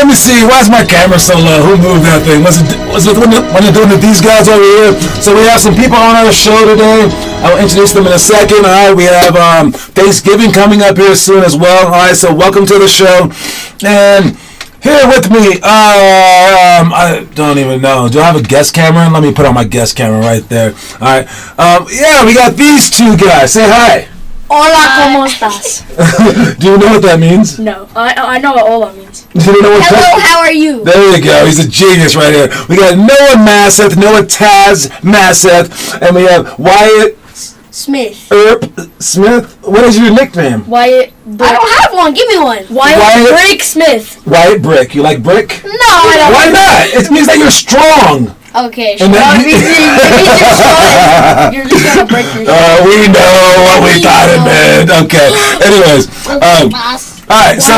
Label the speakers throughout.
Speaker 1: let me see. Why is my camera so low? Who moved that thing? Was it when they're doing it, these guys over here? So we have some people on our show today. I'll introduce them in a second. All right, we have Thanksgiving coming up here soon as well. All right, so welcome to the show. And here with me, I don't even know. Do I have a guest camera? Let me put on my guest camera right there. All right. Yeah, we got these two guys. Say hi.
Speaker 2: Hola, ¿cómo estás?
Speaker 1: Do you know what that means?
Speaker 2: No, I know what hola means.
Speaker 1: Do you know what
Speaker 2: Hello, how are you?
Speaker 1: There you go. He's a genius right here. We got Noah Masseth, Noah Taz Masseth, and we have Wyatt
Speaker 2: Smith.
Speaker 1: Smith. What is your nickname?
Speaker 2: Wyatt Brick. I don't have one. Give me one. Wyatt Brick Smith.
Speaker 1: Wyatt Brick. You like brick?
Speaker 2: No, I don't.
Speaker 1: Why not? It means that you're strong.
Speaker 2: Okay, sure. You're just gonna break your shit.
Speaker 1: We know what we thought it meant. Okay. Anyways, all right. So,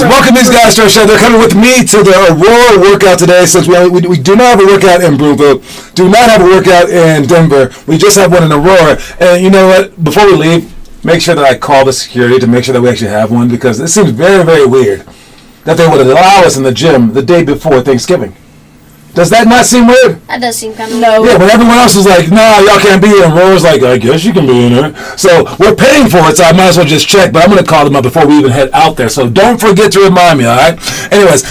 Speaker 1: welcome these guys to our show. They're coming with me to the Aurora workout today. Since we do not have a workout in Broomfield, do not have a workout in Denver. We just have one in Aurora. And you know what? Before we leave, make sure that I call the security to make sure that we actually have one, because it seems very, very weird that they would allow us in the gym the day before Thanksgiving. Does that not seem weird?
Speaker 2: That does seem kind of weird.
Speaker 1: Yeah, but everyone else is like, nah, y'all can't be here. And Rora's like, I guess you can be in there. So we're paying for it, so I might as well just check. But I'm going to call them up before we even head out there. So don't forget to remind me, all right? Anyways,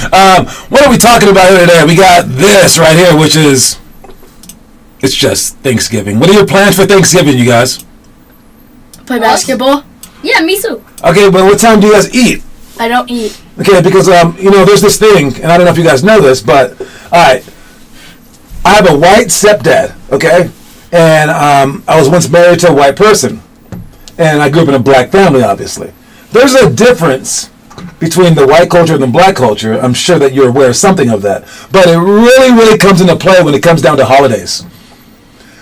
Speaker 1: what are we talking about here today? We got this right here, which is, it's just Thanksgiving. What are your plans for Thanksgiving, you guys?
Speaker 2: Play basketball? Yeah, me too.
Speaker 1: Okay, but what time do you guys eat?
Speaker 2: I don't eat.
Speaker 1: Okay, because, there's this thing, and I don't know if you guys know this, but, all right. I have a white stepdad, okay? And I was once married to a white person. And I grew up in a black family, obviously. There's a difference between the white culture and the black culture. I'm sure that you're aware of something of that. But it really, really comes into play when it comes down to holidays.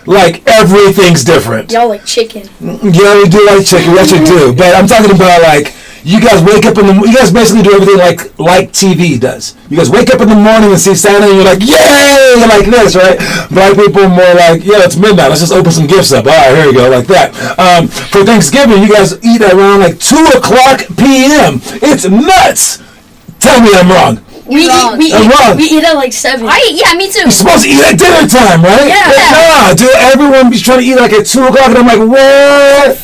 Speaker 1: Like, everything's different.
Speaker 2: Y'all like chicken.
Speaker 1: Yeah, we do like chicken. We actually do. But I'm talking about, like, you guys wake up you guys basically do everything like TV does. You guys wake up in the morning and see Santa and you're like, yay! You're like this, right? Black people are more like, yeah, it's midnight. Let's just open some gifts up. All right, here we go, like that. For Thanksgiving, you guys eat around like 2 o'clock p.m. It's nuts! Tell me I'm wrong.
Speaker 2: We eat at like 7. Yeah, me too.
Speaker 1: You're supposed to eat at dinner time, right?
Speaker 2: Yeah.
Speaker 1: Nah, dude, everyone be trying to eat like at 2 o'clock and I'm like, what?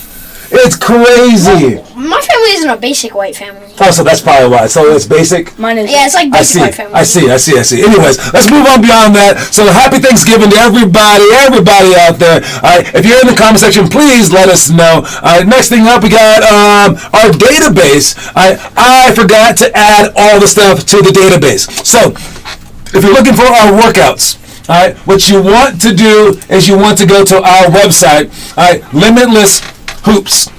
Speaker 1: It's crazy.
Speaker 2: My family isn't a basic white family.
Speaker 1: Oh, so that's probably why. So it's basic?
Speaker 2: Mine is. Yeah, it's like basic white family.
Speaker 1: I see. Anyways, let's move on beyond that. So happy Thanksgiving to everybody out there. All right, if you're in the comment section, please let us know. All right, next thing up, we got our database. I forgot to add all the stuff to the database. So if you're looking for our workouts, all right, what you want to do is you want to go to our website, all right, Limitless Hoops.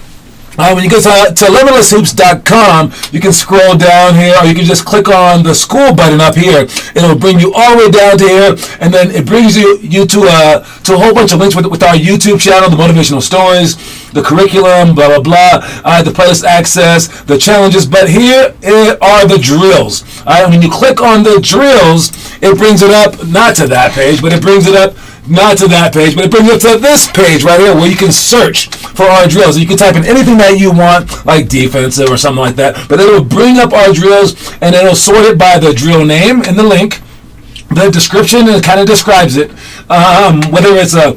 Speaker 1: When you go to limitlesshoops.com, you can scroll down here, or you can just click on the school button up here. It'll bring you all the way down to here, and then it brings you to a whole bunch of links with our YouTube channel, the motivational stories, the curriculum, blah, blah, blah, the playlist access, the challenges. But here are the drills. When you click on the drills, it brings it up, not to that page, but it brings it up not to that page, but it brings it to this page right here where you can search for our drills. You can type in anything that you want, like defensive or something like that, but it'll bring up our drills and it'll sort it by the drill name and the link, the description, and it kind of describes it, whether it's a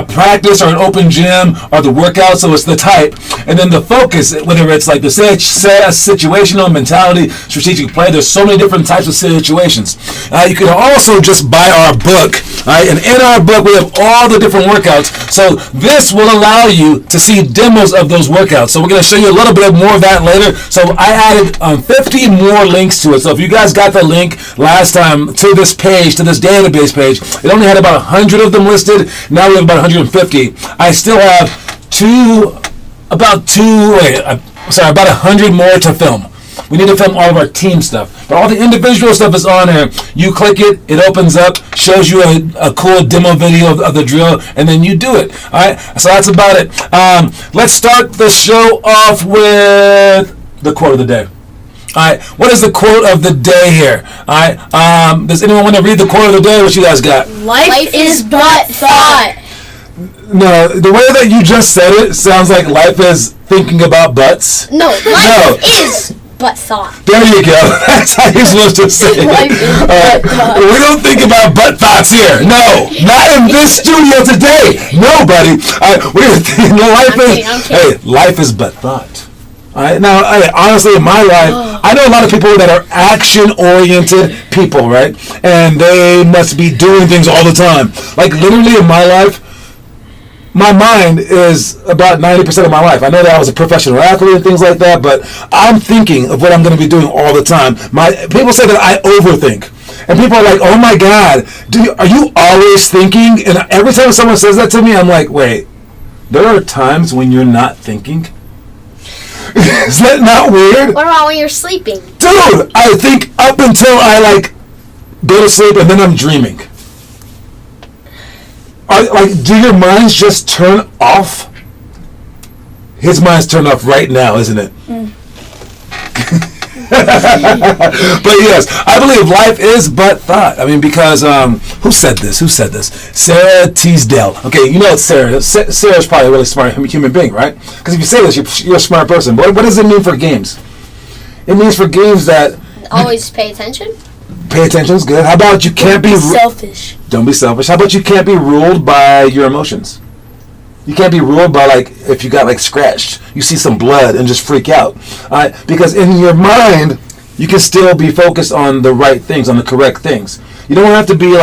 Speaker 1: practice or an open gym or the workout, so it's the type, and then the focus, whether it's like the situational, mentality, strategic play. There's so many different types of situations. You can also just buy our book, and in our book we have all the different workouts, so this will allow you to see demos of those workouts. So we're going to show you a little bit more of that later. So I added 50 more links to it, so if you guys got the link last time to this page, to this database page, it only had about 100 of them listed. Now we have about 150. I still have about 100 more to film. We need to film all of our team stuff. But all the individual stuff is on there. You click it, it opens up, shows you a cool demo video of the drill, and then you do it. All right, so that's about it. Let's start the show off with the quote of the day. All right, what is the quote of the day here? All right, does anyone want to read the quote of the day? What you guys got?
Speaker 2: Life is but thought.
Speaker 1: No, the way that you just said it sounds like life is thinking about butts.
Speaker 2: No, life is but thought.
Speaker 1: There you go. That's how you're supposed to say it.
Speaker 2: Life is but thought.
Speaker 1: We don't think about butt thoughts here. No, not in this studio today. No, buddy. We're thinking life is but thought. All right. Now, honestly, in my life, I know a lot of people that are action-oriented people, right? And they must be doing things all the time. Like, literally in my life, my mind is about 90% of my life. I know that I was a professional athlete and things like that, but I'm thinking of what I'm going to be doing all the time. People say that I overthink. And people are like, oh my God, are you always thinking? And every time someone says that to me, I'm like, wait, there are times when you're not thinking? Is that not weird?
Speaker 2: What about when you're sleeping?
Speaker 1: Dude, I think up until I go to sleep and then I'm dreaming. Do your minds just turn off? His mind's turned off right now, isn't it? But yes, I believe life is but thought. I mean, because who said this? Sarah Teasdale. Okay, you know it's Sarah. Sarah's probably a really smart human being, right? Because if you say this, you're a smart person. What does it mean for games? It means for games that
Speaker 2: always pay attention.
Speaker 1: Pay attention is good. How about you can't be
Speaker 2: selfish?
Speaker 1: Don't be selfish. How about you can't be ruled by your emotions? You can't be ruled by if you got scratched, you see some blood and just freak out. Because in your mind, you can still be focused on the right things, on the correct things. You don't have to be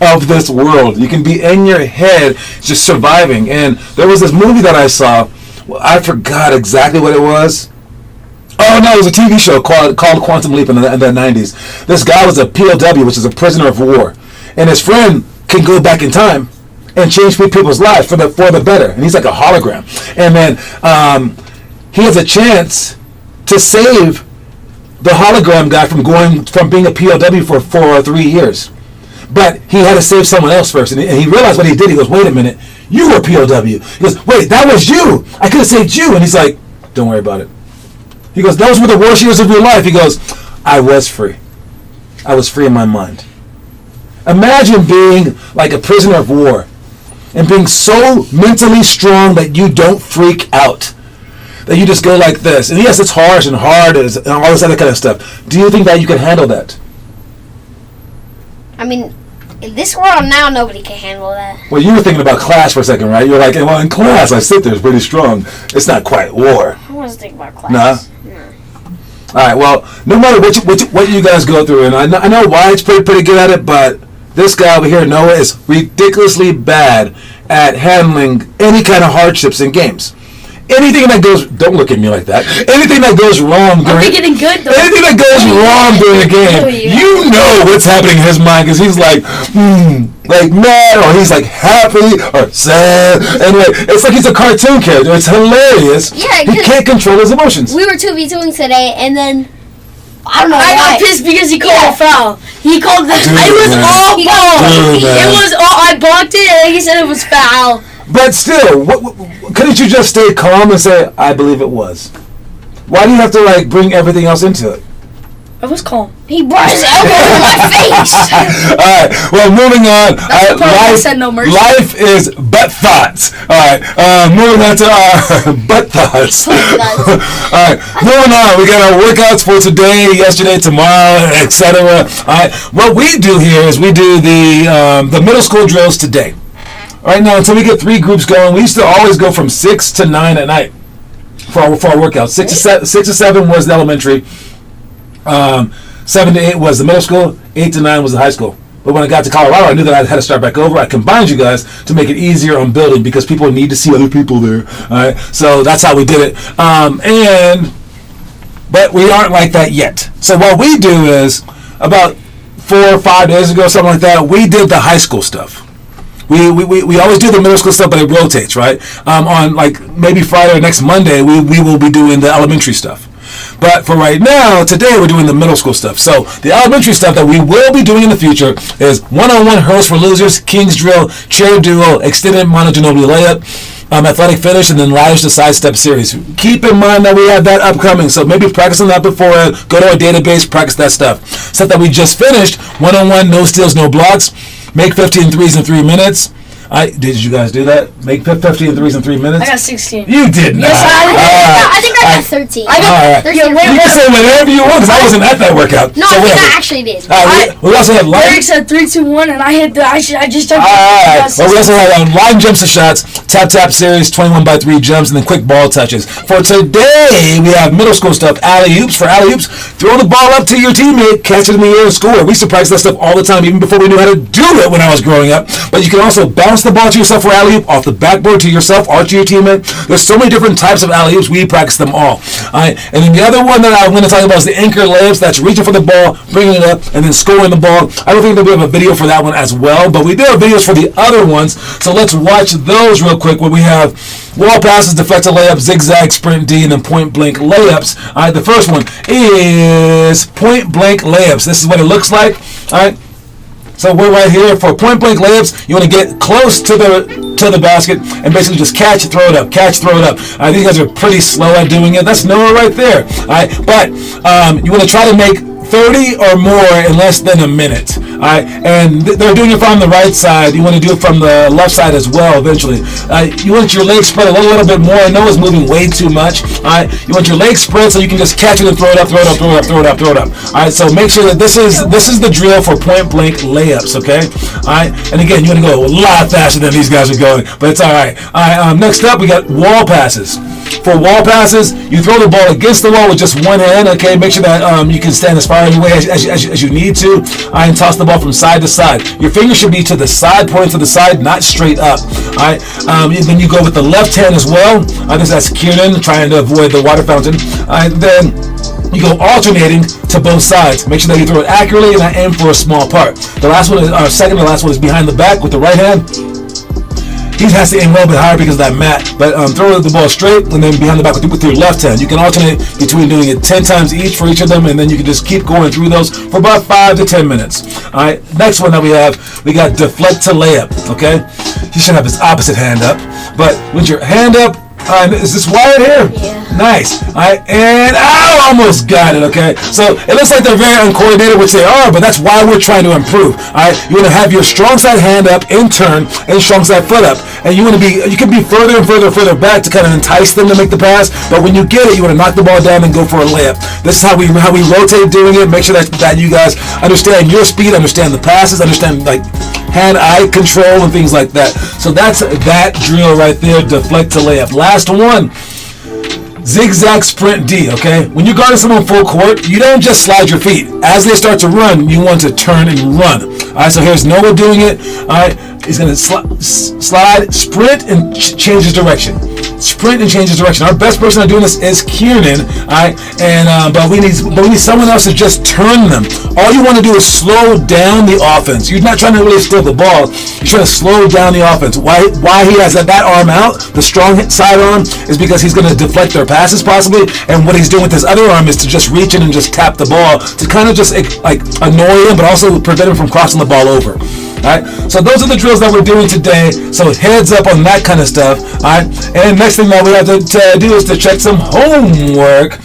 Speaker 1: of this world. You can be in your head just surviving. And there was this movie that I saw. I forgot exactly what it was. Oh no, it was a TV show called Quantum Leap in the 90s. This guy was a POW, which is a prisoner of war. And his friend can go back in time and change people's lives for the better. And he's like a hologram. And then he has a chance to save the hologram guy from being a POW for 4 or 3 years. But he had to save someone else first. And he realized what he did. He goes, wait a minute, you were a POW. He goes, wait, that was you. I could have saved you. And he's like, don't worry about it. He goes, those were the worst years of your life. He goes, I was free. I was free in my mind. Imagine being like a prisoner of war and being so mentally strong that you don't freak out. That you just go like this. And yes, it's harsh and hard and all this other kind of stuff. Do you think that you can handle that?
Speaker 2: I mean, in this world now, nobody can handle that.
Speaker 1: Well, you were thinking about class for a second, right? You're like, well, in class, I sit there, it's pretty strong. It's not quite war.
Speaker 2: I wasn't thinking about class.
Speaker 1: Nah? All right, well, no matter what you guys go through, and I know Wyatt's pretty good at it, but this guy over here, Noah, is ridiculously bad at handling any kind of hardships in games. Anything that goes, don't look at me like that. Anything that goes wrong during,
Speaker 2: getting good though.
Speaker 1: Anything that goes wrong during a game, you know what's happening in his mind because he's like mad or he's like happy or sad, and it's like he's a cartoon character. It's hilarious. Yeah, he can't control his emotions.
Speaker 2: We were 2v2ing today, and then I don't know. I got pissed because he called a foul. He called the. It was all ball. It was all. I blocked it, and he said it was foul.
Speaker 1: But still, couldn't you just stay calm and say, I believe it was? Why do you have to bring everything else into it?
Speaker 2: I was calm. He brought his elbow in my face.
Speaker 1: Alright, well, moving on. Life is butt thoughts. Alright, moving on to our butt thoughts. Alright, moving on. We got our workouts for today, yesterday, tomorrow, etc. Alright, what we do here is we do the middle school drills today. Right now, until we get 3 groups going, we used to always go from 6 to 9 at night for our workouts. 6 to 7 was the elementary. 7 to 8 was the middle school. 8 to 9 was the high school. But when I got to Colorado, I knew that I had to start back over. I combined you guys to make it easier on building because people need to see other people there. All right, so that's how we did it. But we aren't like that yet. So what we do is about 4 or 5 days ago, something like that, we did the high school stuff. We always do the middle school stuff, but it rotates, right? On maybe Friday or next Monday, we will be doing the elementary stuff. But for right now, today we're doing the middle school stuff. So the elementary stuff that we will be doing in the future is one-on-one hurdles for losers, King's drill, chair duo, extended mono ginobili layup, athletic finish, and then ladders to sidestep series. Keep in mind that we have that upcoming, so maybe practice on that before. Go to our database, practice that stuff. Stuff that we just finished: one-on-one, no steals, no blocks. Make 15 threes in 3 minutes. Did you guys do that? Make 15 threes in 3 minutes?
Speaker 2: I got 16.
Speaker 1: You did not.
Speaker 2: Yes,
Speaker 3: I think I got 13.
Speaker 2: I got
Speaker 3: 13.
Speaker 1: You can say whatever you want, because I wasn't at that workout.
Speaker 3: No,
Speaker 1: so
Speaker 3: I think
Speaker 1: whatever.
Speaker 3: I actually did.
Speaker 1: We also have line.
Speaker 2: Eric said 3, 2, 1, and I hit the. I just jumped.
Speaker 1: Well, we also have line jumps and shots, tap series, 21 by 3 jumps, and then quick ball touches. For today, we have middle school stuff. Alley oops. For alley oops, throw the ball up to your teammate, catch it in the air, and score. We used to practice that stuff all the time, even before we knew how to do it when I was growing up. But you can also bounce the ball to yourself for alley oop, off the backboard to yourself or to your teammate. There's so many different types of alley oops. We practice them all. And then the other one that I'm going to talk about is the anchor layups. That's reaching for the ball, bringing it up, and then scoring the ball. I don't think that we have a video for that one as well, but we do have videos for the other ones. So let's watch those real quick. Where we have wall passes, deflected layups, zigzag, sprint D, and then point blank layups. All right, the first one is point blank layups. This is what it looks like. All right. So we're right here for point blank layups. You want to get close to the basket and basically just catch, throw it up, catch, throw it up. These guys are pretty slow at doing it. That's Noah right there. All right, but you want to try to make 30 or more in less than a minute. All right, and they're doing it from the right side. You want to do it from the left side as well eventually. You want your legs spread a little bit more. Noah's moving way too much. All right, you want your legs spread so you can just catch it and throw it up, throw it up, throw it up, throw it up, throw it up. All right, so make sure that this is the drill for point blank layups. Okay, all right, and again you want to go a lot faster than these guys are going, but it's all right. All right, next up we got wall passes. For wall passes, you throw the ball against the wall with just one hand. Okay, make sure that you can stand as far away as you need to, and toss the ball from side to side. Your finger should be to the side, pointing to the side, not straight up. All right. Then you go with the left hand as well. I guess that's Kieran trying to avoid the water fountain. Then you go alternating to both sides. Make sure that you throw it accurately and not aim for a small part. The last one is second to last one is behind the back with the right hand. He has to aim a little bit higher because of that mat, but throw the ball straight and then behind the back with your left hand. You can alternate between doing it 10 times each for each of them, and then you can just keep going through those for about 5 to 10 minutes. All right, next one that we got deflect to layup. Okay, you should have his opposite hand up, but with your hand up, is this wired here?
Speaker 3: Yeah.
Speaker 1: Nice. All right, and I almost got it. Okay, so it looks like they're very uncoordinated, which they are, but that's why we're trying to improve. All right, you want to have your strong side hand up in turn and strong side foot up, and you can be further and further back to kind of entice them to make the pass. But when you get it, you want to knock the ball down and go for a layup. This is how we rotate doing it. Make sure that you guys understand your speed, understand the passes, understand like hand-eye control and things like that. So that's that drill right there, deflect to layup. Last one, zigzag sprint D, okay? When you're guarding someone full court, you don't just slide your feet. As they start to run, you want to turn and run. All right, so here's Noah doing it. All right, he's going to slide, sprint, and change his direction. Sprint and change his direction. Our best person at doing this is Kieran, all right? And but we need someone else to just turn them. All you want to do is slow down the offense. You're not trying to really steal the ball. You're trying to slow down the offense. Why he has that arm out, the strong side arm, is because he's going to deflect their passes possibly. And what he's doing with his other arm is to just reach in and just tap the ball to kind of just like annoy him, but also prevent him from crossing the ball over. Alright, so those are the drills that we're doing today. So heads up on that kind of stuff. Alright, and next thing that we have to do is to check some homework.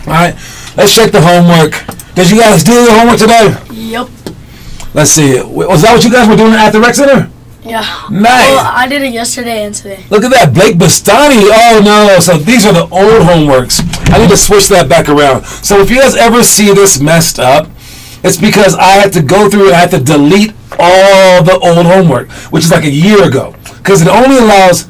Speaker 1: Alright, let's check the homework. Did you guys do the homework today?
Speaker 2: Yep.
Speaker 1: Let's see. Was that what you guys were doing at the rec center?
Speaker 2: Yeah.
Speaker 1: Nice.
Speaker 2: Well, I did it yesterday and today.
Speaker 1: Look at that, Blake Bastani. Oh no, so these are the old homeworks. I need to switch that back around. So if you guys ever see this messed up, it's because I had to go through and I had to delete all the old homework, which is like a year ago, because it only allows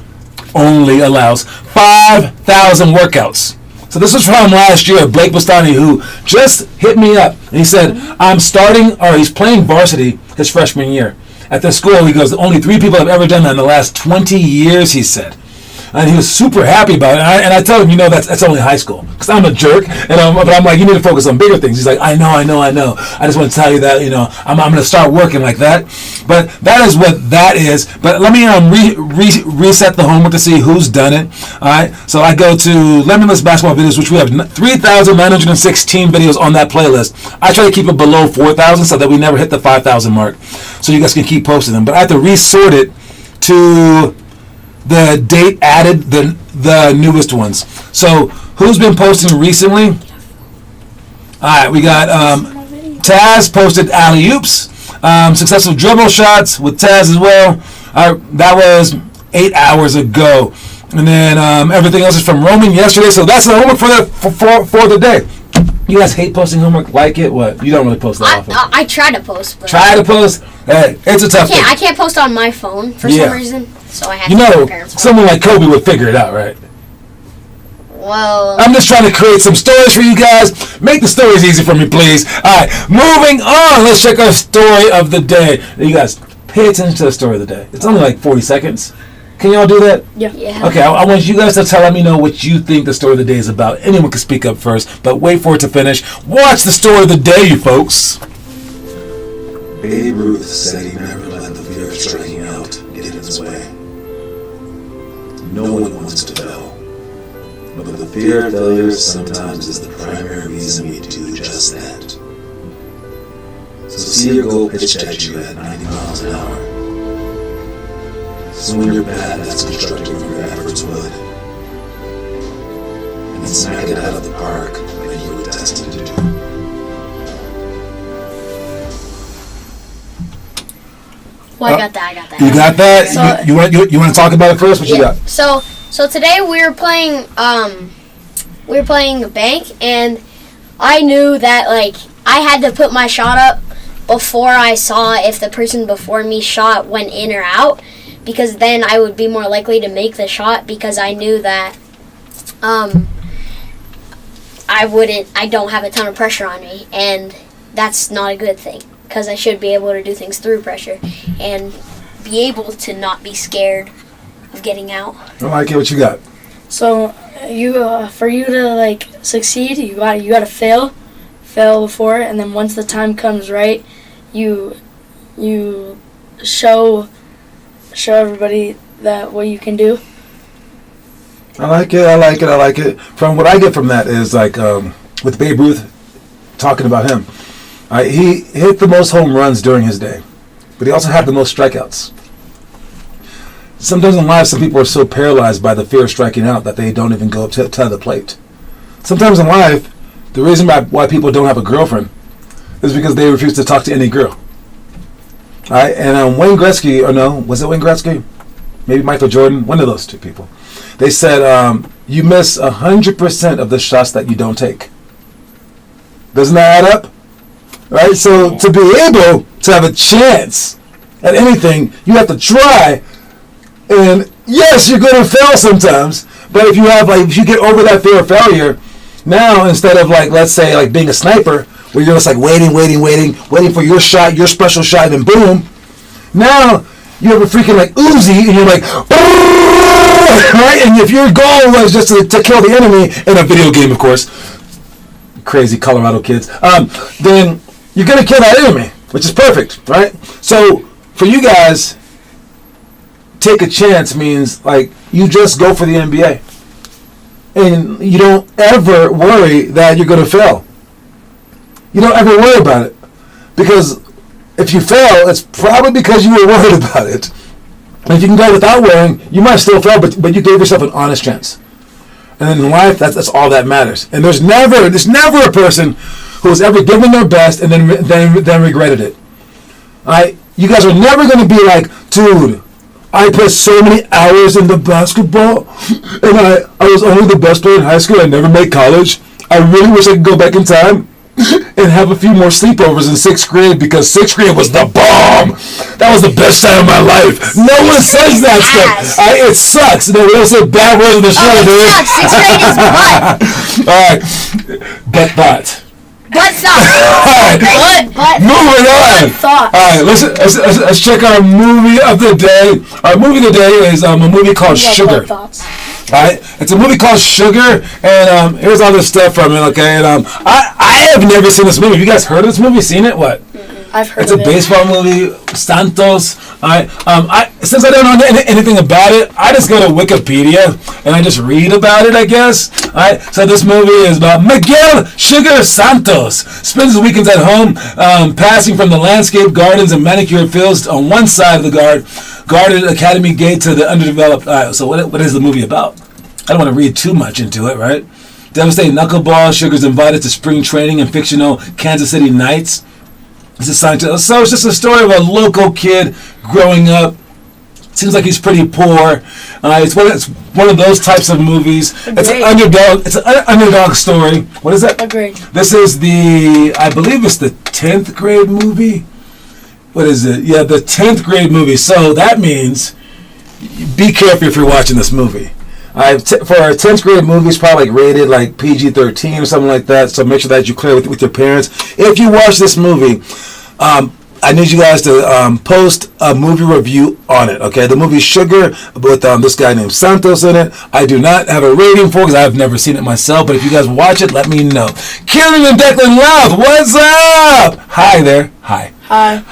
Speaker 1: 5,000 workouts. So this was from last year, Blake Bastani, who just hit me up and he said, he's playing varsity his freshman year at the school. He goes, only 3 people have ever done that in the last 20 years, he said. And he was super happy about it. And I told him, that's only high school. Because I'm a jerk. But I'm like, you need to focus on bigger things. He's like, I know. I just want to tell you that, I'm going to start working like that. But that is what that is. But let me reset the homework to see who's done it. All right. So I go to Limitless basketball videos, which we have 3,916 videos on that playlist. I try to keep it below 4,000 so that we never hit the 5,000 mark. So you guys can keep posting them. But I have to resort it to the date added, the newest ones. So who's been posting recently? Alright, we got Taz posted alley-oops, successful dribble shots with Taz as well. That was 8 hours ago. And then everything else is from Roman yesterday. So that's the homework for the day. You guys hate posting homework? Like it? What? You don't really post that often.
Speaker 3: I try to post. But
Speaker 1: Try to post? Hey, it's a tough thing.
Speaker 3: I can't post on my phone for some reason. So I have to
Speaker 1: my parents' phone. Someone like Kobe would figure it out, right?
Speaker 3: Well,
Speaker 1: I'm just trying to create some stories for you guys. Make the stories easy for me, please. All right, moving on. Let's check our story of the day. You guys, pay attention to the story of the day. It's only like 40 seconds. Can y'all do that?
Speaker 3: Yeah.
Speaker 1: Okay, I want you guys to let me know what you think the story of the day is about. Anyone can speak up first, but wait for it to finish. Watch the story of the day, you folks.
Speaker 4: Babe Ruth said he never let the fear of striking out get in his way. No one wants to fail, but the fear of failure sometimes is the primary reason we do just that. So see your goal pitched at you at 90 miles an hour. Swing your bat that's constructive of your efforts would, and smack it out of the park like you were destined to do.
Speaker 3: well, I got that.
Speaker 1: You got that?
Speaker 3: So,
Speaker 1: you want to talk about it first? What you got?
Speaker 3: So today we were playing bank, and I knew that like I had to put my shot up before I saw if the person before me shot went in or out, because then I would be more likely to make the shot, because I knew that I don't have a ton of pressure on me, and that's not a good thing, because I should be able to do things through pressure and be able to not be scared of getting out.
Speaker 1: I like it. What you got?
Speaker 2: So for you to like succeed, you gotta fail before, and then once the time comes right, you show everybody that what you can do.
Speaker 1: I like it. From what I get from that is like with Babe Ruth, talking about him, he hit the most home runs during his day, but he also had the most strikeouts. Sometimes in life, some people are so paralyzed by the fear of striking out that they don't even go up to the plate. Sometimes in life, the reason why people don't have a girlfriend is because they refuse to talk to any girl. All right, and Wayne Gretzky, or no, was it Wayne Gretzky? Maybe Michael Jordan, one of those two people. They said, you miss 100% of the shots that you don't take. Doesn't that add up? Right? So to be able to have a chance at anything, you have to try. And yes, you're going to fail sometimes, but if you get over that fear of failure, now instead of like, let's say like being a sniper, where you're just like waiting for your shot, your special shot, and then boom. Now you have a freaking like Uzi, and you're like, right? And if your goal was just to kill the enemy in a video game, of course, crazy Colorado kids, then you're gonna kill that enemy, which is perfect, right? So for you guys, take a chance means like you just go for the NBA, and you don't ever worry that you're gonna fail. You don't ever worry about it, because if you fail, it's probably because you were worried about it. And if you can go without worrying, you might still fail, but you gave yourself an honest chance. And then in life, that's all that matters. And there's never a person who has ever given their best and then regretted it. You guys are never going to be like, dude, I put so many hours into basketball, and I was only the best player in high school. I never made college. I really wish I could go back in time and have a few more sleepovers in 6th grade, because 6th grade was the bomb. That was the best time of my life. No one says that stuff. It sucks. No, we don't say bad words in the show, dude.
Speaker 3: It sucks. 6th grade is butt.
Speaker 1: All right. But.
Speaker 3: Butt sucks. But.
Speaker 1: Moving on. All right, let's check our movie of the day. Our movie of the day is a movie called Sugar. Alright, it's a movie called Sugar, and here's all this stuff from it, okay? And I have never seen this movie. Have you guys heard of this movie? Seen it? What?
Speaker 2: I've heard
Speaker 1: it's
Speaker 2: of it.
Speaker 1: It's a baseball movie, Santos. Since I don't know anything about it, I just go to Wikipedia and I just read about it, I guess. Alright, so this movie is about Miguel Sugar Santos. Spends his weekends at home, passing from the landscape gardens and manicured fields on one side of the guarded academy gate to the underdeveloped. So what is the movie about? I don't want to read too much into it, right? Devastating knuckleball. Sugar's invited to spring training in fictional Kansas City Knights. So it's just a story of a local kid growing up Seems like he's pretty poor. It's one of those types of movies. It's an underdog. It's an underdog story. What is that?
Speaker 2: What grade?
Speaker 1: This is I believe it's the 10th grade movie. What is it? Yeah, the 10th grade movie. So that means be careful if you're watching this movie. For our 10th grade movie, it's probably like rated like PG-13 or something like that. So make sure that you clear with your parents. If you watch this movie, I need you guys to post a movie review on it, okay? The movie Sugar with this guy named Santos in it. I do not have a rating for it because I've never seen it myself, but if you guys watch it, let me know. Kieran and Declan Love, what's up? Hi there. Hi. Hi.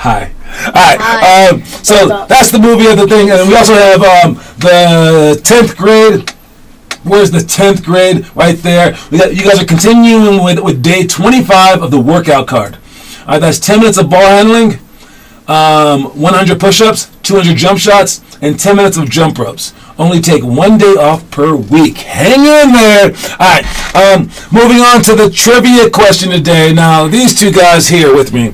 Speaker 1: All right. So that's the movie of the thing. And we also have the 10th grade. Where's the 10th grade? Right there. You guys are continuing with day 25 of the workout card. All right, that's 10 minutes of ball handling, 100 push-ups, 200 jump shots, and 10 minutes of jump ropes. Only take 1 day off per week. Hang in there. All right, moving on to the trivia question today. Now, these two guys here with me,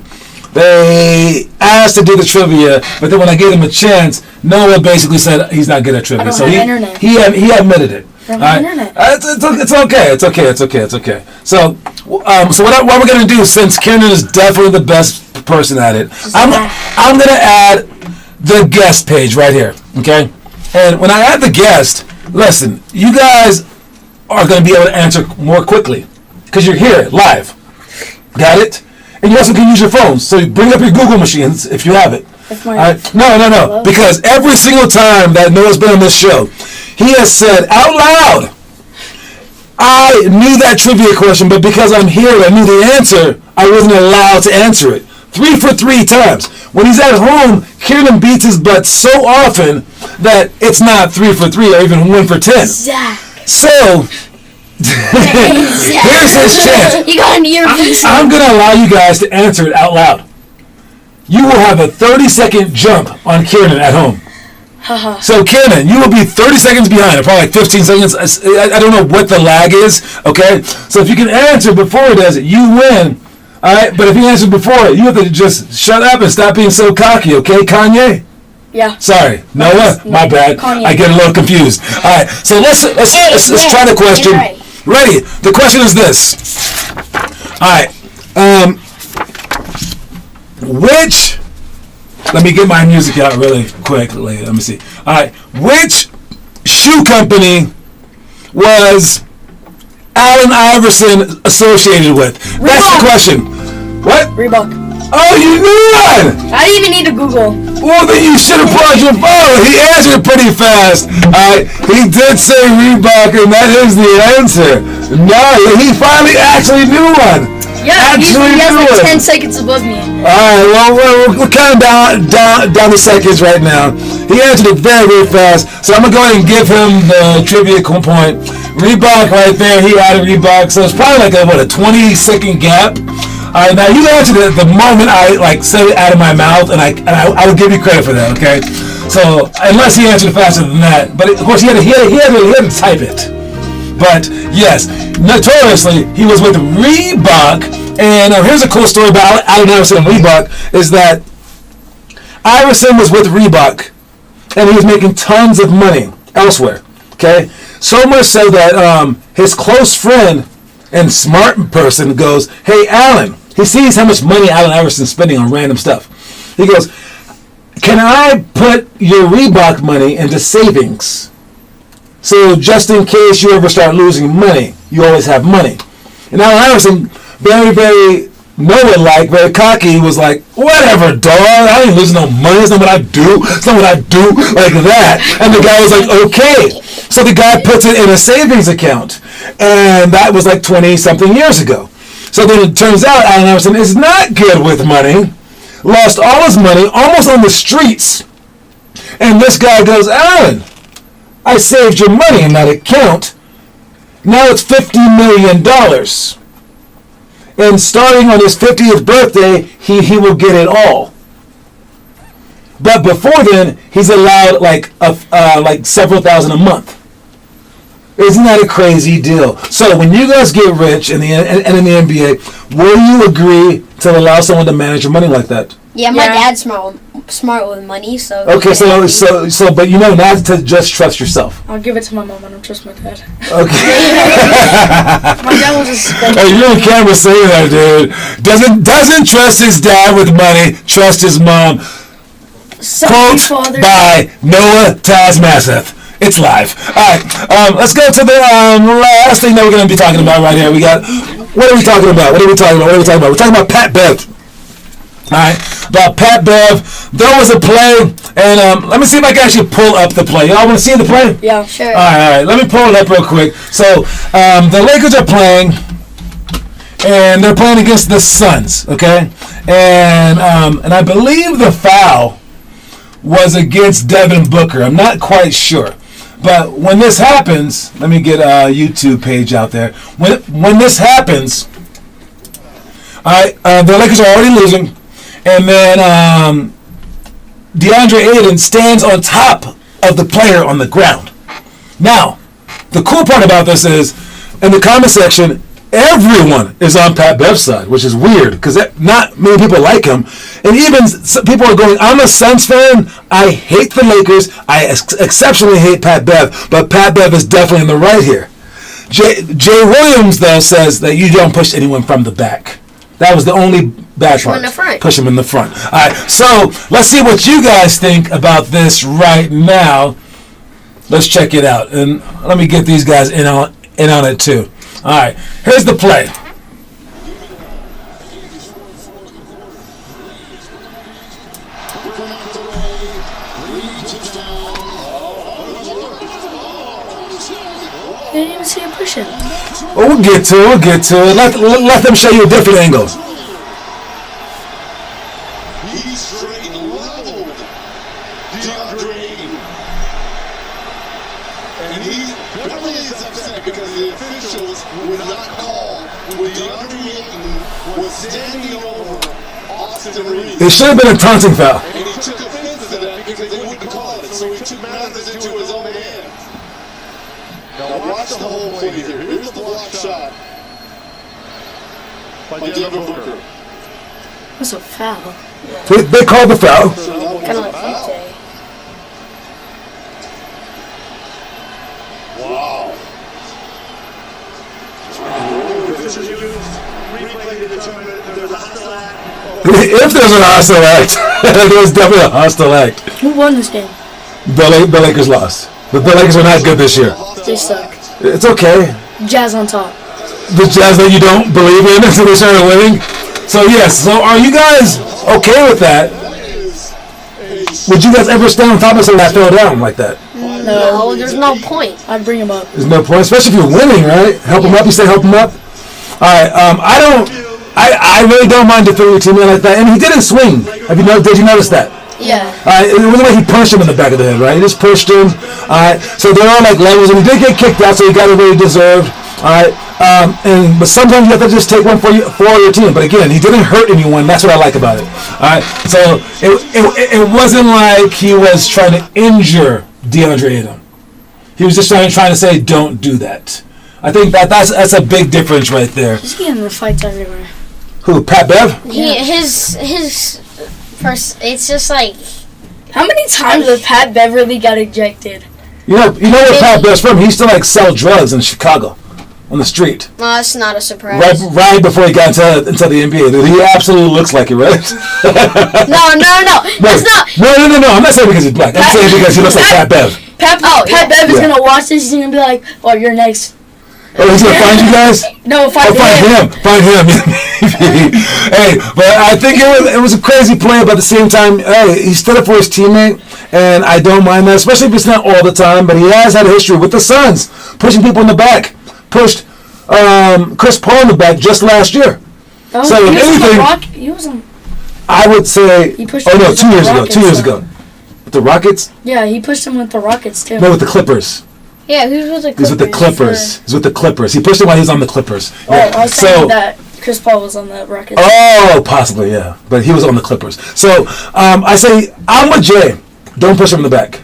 Speaker 1: they asked to do the trivia, but then when I gave them a chance, Noah basically said he's not good at trivia. So he admitted it. It's okay. So what we're gonna do, since Kieran is definitely the best person at it, I'm gonna add the guest page right here. Okay, and when I add the guest, listen, you guys are gonna be able to answer more quickly because you're here live. Got it? And you also can use your phones. So you bring up your Google machines if you have it. No. Because every single time that Noah's been on this show, he has said out loud, I knew that trivia question, but because I'm here and I knew the answer, I wasn't allowed to answer it. 3 for 3 times. When he's at home, Kieran beats his butt so often that it's not 3 for 3 or even 1 for 10.
Speaker 3: Exactly.
Speaker 1: So, here's his chance.
Speaker 3: You got an earpiece.
Speaker 1: I'm going to allow you guys to answer it out loud. You will have a 30-second jump on Kieran at home. So, Kieran, you will be 30 seconds behind, probably like 15 seconds. I don't know what the lag is, okay? So, if you can answer before he does it, you win. All right? But if you answer before it, you have to just shut up and stop being so cocky, okay, Kanye?
Speaker 2: Yeah.
Speaker 1: Sorry. Noah? My bad.
Speaker 2: Kanye.
Speaker 1: I get a little confused. All right. So, let's try the question. Ready? The question is this. All right. Which... Let me get my music out really quickly. Let me see. All right. Which shoe company was Allen Iverson associated with?
Speaker 2: Reebok.
Speaker 1: That's the question. What?
Speaker 2: Reebok.
Speaker 1: Oh, you knew that!
Speaker 2: I didn't even need to Google.
Speaker 1: Well, then you should have brought your phone. He answered pretty fast. He did say Reebok, and that is the answer. No, he finally actually knew one.
Speaker 2: Yeah, he has like 10 seconds above me.
Speaker 1: Alright, well, we're counting down the seconds right now. He answered it very, very fast. So I'm going to go ahead and give him the trivia point. Reebok right there, he added Reebok. So it's probably like a 20-second gap. Alright, now you answered it the moment I said it out of my mouth, and I will give you credit for that, okay? So, unless he answered faster than that. But of course, he had to type it. But yes, notoriously, he was with Reebok. And here's a cool story about Allen Iverson and Reebok, is that Iverson was with Reebok, and he was making tons of money elsewhere. Okay? So much so that his close friend and smart person goes, hey, Allen, he sees how much money Allen Iverson's spending on random stuff. He goes, can I put your Reebok money into savings? So just in case you ever start losing money, you always have money. And Allen Iverson, very, very Noah-like, very cocky, was like, whatever, dog, I ain't losing no money, it's not what I do, like that. And the guy was like, okay. So the guy puts it in a savings account. And that was like 20-something years ago. So then it turns out Allen Iverson is not good with money, lost all his money, almost on the streets. And this guy goes, Allen, I saved your money in that account. Now it's $50 million. And starting on his 50th birthday, he will get it all. But before then, he's allowed like several thousand a month. Isn't that a crazy deal? So when you guys get rich in the NBA, will you agree to allow someone to manage your money like that?
Speaker 3: Yeah, my dad's smart smart with money, so.
Speaker 1: Okay, so, but you know not to just trust yourself.
Speaker 2: I'll give it to my mom. I don't trust my dad.
Speaker 1: Okay.
Speaker 2: My dad will just.
Speaker 1: Hey, you're on camera saying that, dude. Doesn't trust his dad with money. Trust his mom. Quote by Noah Tasmaseth. It's live. All right, let's go to the last thing that we're going to be talking about right here. What are we talking about? We're talking about Pat Bev. All right, about Pat Bev. There was a play, and let me see if I can actually pull up the play. Y'all want to see the play?
Speaker 2: Yeah, sure.
Speaker 1: All right. Let me pull it up real quick. So the Lakers are playing, and they're playing against the Suns. Okay, and I believe the foul was against Devin Booker. I'm not quite sure. But when this happens, let me get a YouTube page out there. When this happens, the Lakers are already losing, and then DeAndre Ayton stands on top of the player on the ground. Now, the cool part about this is, in the comment section, everyone is on Pat Bev's side, which is weird because not many people like him. And even people are going, I'm a Suns fan. I hate the Lakers. I exceptionally hate Pat Bev. But Pat Bev is definitely in the right here. Jay Williams, though, says that you don't push anyone from the back. That was the only bad part.
Speaker 3: Push him in the front.
Speaker 1: Push him in the front. All right, so let's see what you guys think about this right now. Let's check it out. And let me get these guys in on it, too. All right, here's the play.
Speaker 2: I didn't even see him pushing.
Speaker 1: Oh, we'll get to it. Let them show you a different angle.
Speaker 5: He's straight leveled DeAndre Ayton. And he really is upset because the officials would not call when DeAndre Ayton was standing over Austin Reeves.
Speaker 1: It should have been a taunting foul.
Speaker 5: And he took offense to that because they wouldn't call it. So he took matters into his own hands. Now watch the whole play here. Here's the block shot by Devin Booker.
Speaker 2: That's a foul.
Speaker 1: They called the foul.
Speaker 3: Kind of like PJ.
Speaker 5: Wow.
Speaker 1: If there's a hostile act, there's definitely a hostile act.
Speaker 2: Who won this game?
Speaker 1: The Lakers lost. The Lakers are not good this year.
Speaker 2: They suck.
Speaker 1: It's okay.
Speaker 2: Jazz on top.
Speaker 1: The Jazz that you don't believe in until they started winning. So yes. So are you guys okay with that? Would you guys ever stand on top of something that fell down like that?
Speaker 3: No, there's no point.
Speaker 2: I'd bring him up.
Speaker 1: There's no point, especially if you're winning, right? Help him up. You say help him up. All right. I really don't mind defending your teammate like that. And he didn't swing. Did you notice that?
Speaker 3: Yeah.
Speaker 1: It wasn't like he punched him in the back of the head, right? He just pushed him. So there are like levels, and he did get kicked out, so he got it really deserved. But sometimes you have to just take one for your team. But again, he didn't hurt anyone. That's what I like about it. All right. So it wasn't like he was trying to injure DeAndre Ayton. He was just trying to say, don't do that. I think that's a big difference right there.
Speaker 2: He's getting in fights everywhere.
Speaker 1: Who? Pat Bev?
Speaker 3: It's just like.
Speaker 2: How many times has Pat Beverly got ejected?
Speaker 1: You know where Pat Bev's from? He used to sell drugs in Chicago, on the street.
Speaker 3: No, that's not a surprise.
Speaker 1: Right before he got into the NBA, he absolutely looks like it, right?
Speaker 3: No. That's not.
Speaker 1: No. I'm not saying because he's black. I'm saying because he looks like Pat Bev.
Speaker 2: Pat Bev is gonna watch this. He's gonna be like, "Oh, you're next."
Speaker 1: Oh, he's gonna find you guys?
Speaker 2: No, find
Speaker 1: him. Find him. Hey, but I think it was a crazy play, but at the same time, hey, he stood up for his teammate, and I don't mind that, especially if it's not all the time. But he has had a history with the Suns, pushing people in the back. Pushed Chris Paul in the back just last year.
Speaker 2: Oh,
Speaker 1: so if anything,
Speaker 2: he was on.
Speaker 1: I would say.
Speaker 2: He pushed
Speaker 1: 2 years ago. 2 years ago. With the Rockets?
Speaker 2: Yeah, he pushed him with the Rockets too.
Speaker 1: No, with the Clippers.
Speaker 3: Yeah, who's with the Clippers?
Speaker 1: He's with the Clippers. He's with the Clippers. He pushed him while he was on the Clippers.
Speaker 2: Yeah. Oh, I was saying that Chris Paul was on the Rockets.
Speaker 1: Oh, possibly, yeah. But he was on the Clippers. So, I say, I'm with Jay. Don't push him in the back.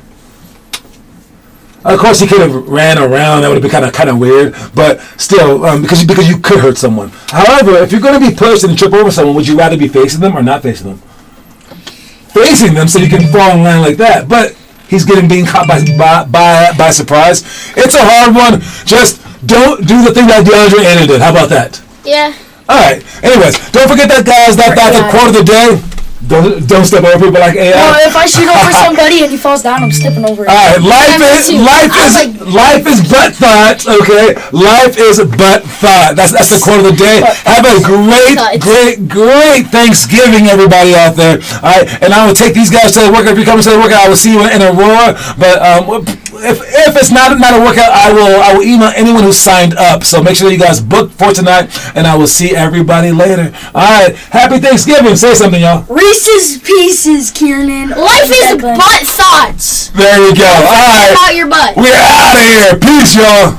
Speaker 1: Of course, he could have ran around. That would have been kind of weird. But still, because you could hurt someone. However, if you're going to be pushed and trip over someone, would you rather be facing them or not facing them? facing them so you can fall in line like that. But he's being caught by surprise. It's a hard one. Just don't do the thing that DeAndre Ayton did. How about that?
Speaker 3: Yeah.
Speaker 1: All right. Anyways, don't forget that, guys. That's the quote of the day. Don't step over people like AI.
Speaker 2: No, if I shoot over somebody and he falls down, I'm stepping over it.
Speaker 1: All right, life is but thought. Okay, life is but thought. That's the quote of the day. Have a great Thanksgiving, everybody out there. All right, and I will take these guys to the workout. If you come to the workout, I will see you in Aurora. But if it's not a workout, I will email anyone who signed up. So make sure you guys book for tonight, and I will see everybody later. All right, happy Thanksgiving. Say something, y'all.
Speaker 2: Reese's Pieces, Kiernan.
Speaker 3: Life is butt thoughts.
Speaker 1: There you go. All right.
Speaker 3: About your butt.
Speaker 1: We're out of here. Peace, y'all.